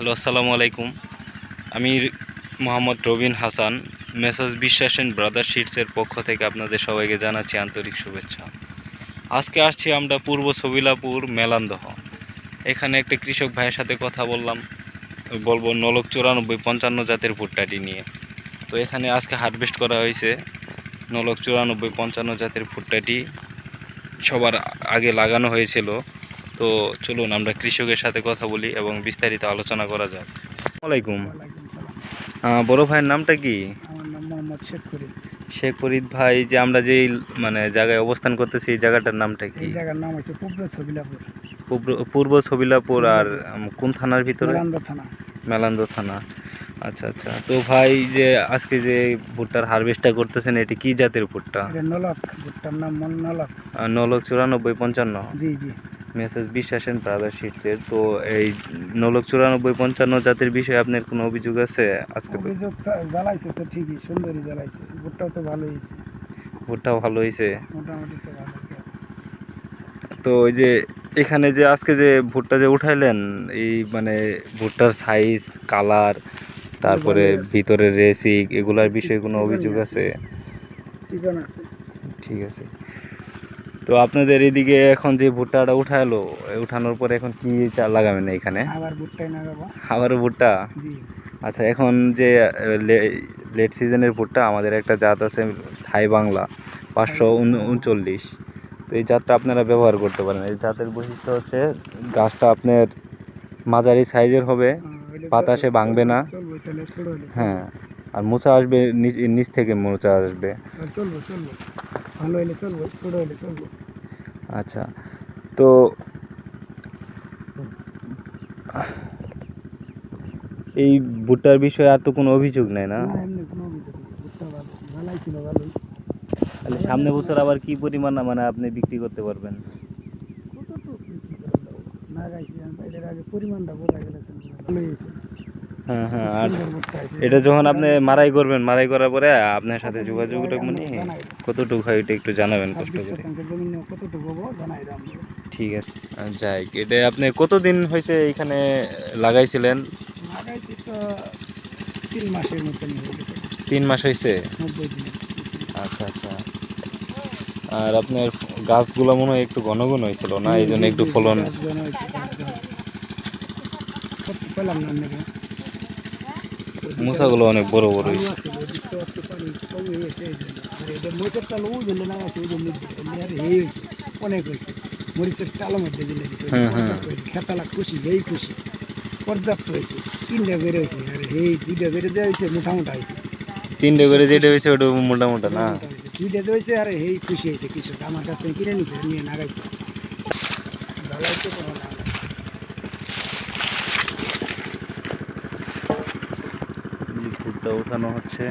Hello, আসসালামু আলাইকুম। আমি মোহাম্মদ রবিন হাসান। মেসার্স বিশ্বাস অ্যান্ড ব্রাদার শিটসের পক্ষ থেকে আপনাদের সবাইকে জানাচ্ছি আন্তরিক শুভেচ্ছা। আজকে আসছি আমরা পূর্ব সবিলাপুর মেলান্দহ। এখানে একটা কৃষক ভাইয়ের সাথে কথা বলবো নলক 9455 জাতের ভুট্টাটি নিয়ে। তো এখানে আজকে হারভেস্ট করা হয়েছে নলক 9455 জাতের ভুট্টাটি সবার আগে লাগানো হয়েছিল। তো চলুন আমরা কৃষকের সাথে কথা বলি এবং বিস্তারিত আলোচনা করা যাক। আসসালামু আলাইকুম। ওয়ালাইকুম সালাম। বড় ভাইয়ের নামটা কি? আমার নাম মোহাম্মদ শেখ ফরিদ। শেখ ফরিদ ভাই, যে আমরা যেই জায়গায় অবস্থান করতেছি এই জায়গাটার নামটা কি? এই জায়গার নাম হচ্ছে পূর্ব ছবিলাপুর। পূর্ব সবিলাপুর। আর কোন থানার ভিতরে? মেলান্দ থানা। মেলান্দ থানা। আচ্ছা আচ্ছা। তো ভাই, যে আজকে যে ভুট্টার হারভেস্টটা করতেছেন এটি কি জাতের ভুট্টা? এটা নলক, ভুট্টার নাম নলক। নলক 9455। জি জি। মেসেজ বিশ্বাস অ্যান্ড ব্রাদার শিটসের। তো এই নলক 9455 জাতের বিষয়ে আপনার কোনো অভিযোগ আছে? আজকে অভিযোগ জ্বালাইছে তো ঠিকই, সুন্দরই জ্বালাইছে। ভুট্টাও তো ভালো হয়েছে, ভুট্টা ভালো হয়েছে। মোটামুটি তো ভালো হয়েছে। তো ওই যে এখানে যে আজকে যে ভুট্টা যে উঠাইলেন, এই ভুট্টার সাইজ, কালার, তারপরে ভিতরের রেসিক, এগুলার বিষয়ে কোনো অভিযোগ আছে? চিকন আছে। ঠিক আছে। তো আপনাদের এদিকে এখন যে ভুট্টাটা উঠালো, উঠানোর পরে এখন কি লাগাবেন এখানে? আবার ভুট্টাই লাগাবো। আবারও ভুট্টা? জি। আচ্ছা, এখন যে লেট সিজনের ভুট্টা আমাদের একটা জাত আছে থাই বাংলা 539। তো এই জাতটা আপনারা ব্যবহার করতে পারেন। এই জাতের বৈশিষ্ট্য হচ্ছে গাছটা আপনার মাঝারি সাইজের হবে, বাতাসে ভাঙবে না। হ্যাঁ, আর মোচা আসবে, নিচ থেকে মোচা আসবে। চলবো চলবো, ভালো হলে চলবো, ছোট হলে চলবো। আচ্ছা, তো এই ভুট্টার বিষয়ে আর তো কোনো অভিযোগ নেই না? এমনি কোনো অভিযোগ নেই, ভুট্টা ভালো জ্বালাইছিল ভালোই। তাহলে সামনে বছর আবার কি পরিমাণ আপনি বিক্রি করতে পারবেন? কতটুকু বিক্রি করে দেবো না গাইছি, এটার আগে পরিমাণটা বোঝা গেলে ভালো হয়েছে। হ্যাঁ হ্যাঁ। আর এটা যখন আপনি মারাই করবেন, মারাই করার পরে আপনার সাথে যোগাযোগ রাখবেন, কতটুকু হয় এটা একটু জানাবেন কষ্ট করে। ঠিক আছে। যাই, এটা আপনি কতদিন হয়েছে এখানে লাগাইছিলেন? লাগাইছি তো 3 মাসের মতন হয়ে গেছে। 3 মাস হয়েছে? 90 দিন। আচ্ছা আচ্ছা। আর আপনার গাছগুলো মনে হয় একটু ঘন ঘন হয়েছিল না, এই জন্য একটু ফলন। মুসাগুলো অনেক বড় বড় হয়েছে। অনেক হয়েছে মরিচের চালের মধ্যে দিলে খেতালা খুশি, এই খুশি পর্যাপ্ত হয়েছে। 3টা বেড়ে হয়েছে আর এই 2টা বেড়ে দেওয়া হয়েছে, মোটামোটা হয়েছে। 3টে করে যেটা হয়েছে ওটা মোটামোটা না? 2টা হয়েছে আর এই খুশি হয়েছে কৃষক, আমার কাছ থেকে কিনে নিছে, নিয়ে নাগাইছে। ভুট্টা উঠানো হচ্ছে।